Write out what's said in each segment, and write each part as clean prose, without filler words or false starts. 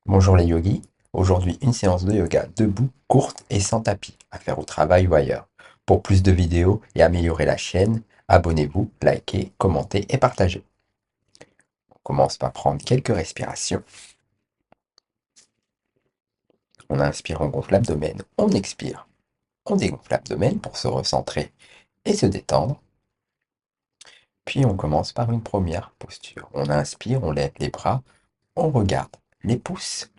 Bonjour les yogis, aujourd'hui une séance de yoga debout, courte et sans tapis, à faire au travail ou ailleurs. Pour plus de vidéos et améliorer la chaîne, abonnez-vous, likez, commentez et partagez. On commence par prendre quelques respirations. On inspire, on gonfle l'abdomen, on expire, on dégonfle l'abdomen pour se recentrer et se détendre. Puis on commence par une première posture. On inspire, on lève les bras, on regarde les pouces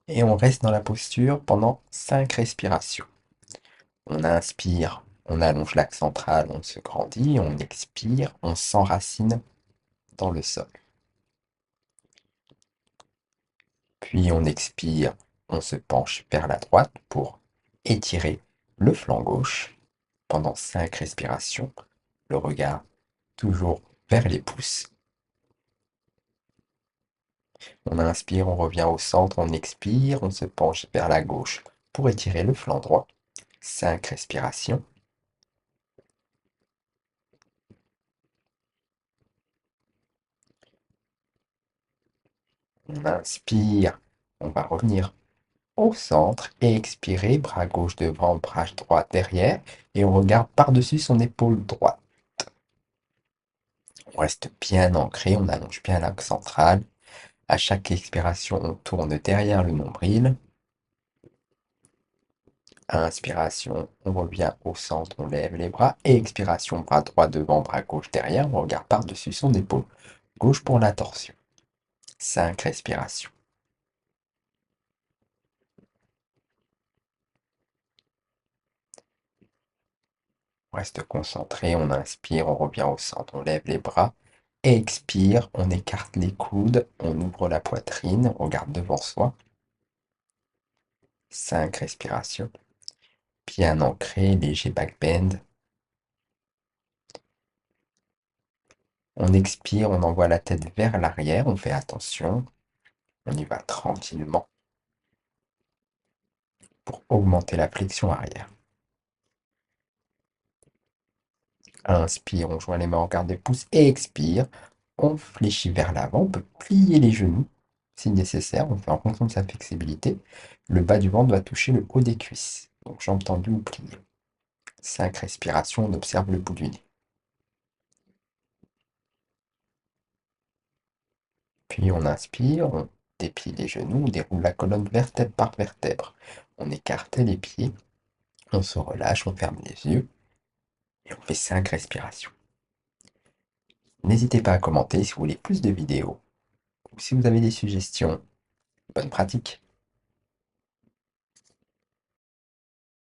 et on reste dans la posture pendant 5 respirations. On inspire, on allonge l'axe central, on se grandit, on expire, on s'enracine dans le sol. Puis on expire, on se penche vers la droite pour étirer le flanc gauche pendant 5 respirations, le regard toujours vers les pouces. On inspire, on revient au centre, on expire, on se penche vers la gauche pour étirer le flanc droit. 5 respirations. On inspire, on va revenir au centre et expirer, bras gauche devant, bras droit derrière, et on regarde par-dessus son épaule droite. On reste bien ancré, on allonge bien l'axe central. À chaque expiration, on tourne derrière le nombril. À inspiration, on revient au centre, on lève les bras. Et expiration, bras droit devant, bras gauche derrière, on regarde par-dessus son épaule gauche pour la torsion. 5 respirations. On reste concentré, on inspire, on revient au centre, on lève les bras. Expire, on écarte les coudes, on ouvre la poitrine, on regarde devant soi. 5 respirations. Bien ancré, léger back bend. On expire, on envoie la tête vers l'arrière, on fait attention. On y va tranquillement pour augmenter la flexion arrière. Inspire, on joint les mains en garde des pouces et expire. On fléchit vers l'avant, on peut plier les genoux si nécessaire, on fait en fonction de sa flexibilité. Le bas du ventre doit toucher le haut des cuisses, donc jambes tendues ou pliées. 5 respirations, on observe le bout du nez. Puis on inspire, on déplie les genoux, on déroule la colonne vertèbre par vertèbre. On écarte les pieds, on se relâche, on ferme les yeux et on fait 5 respirations. N'hésitez pas à commenter si vous voulez plus de vidéos ou si vous avez des suggestions. Bonne pratique!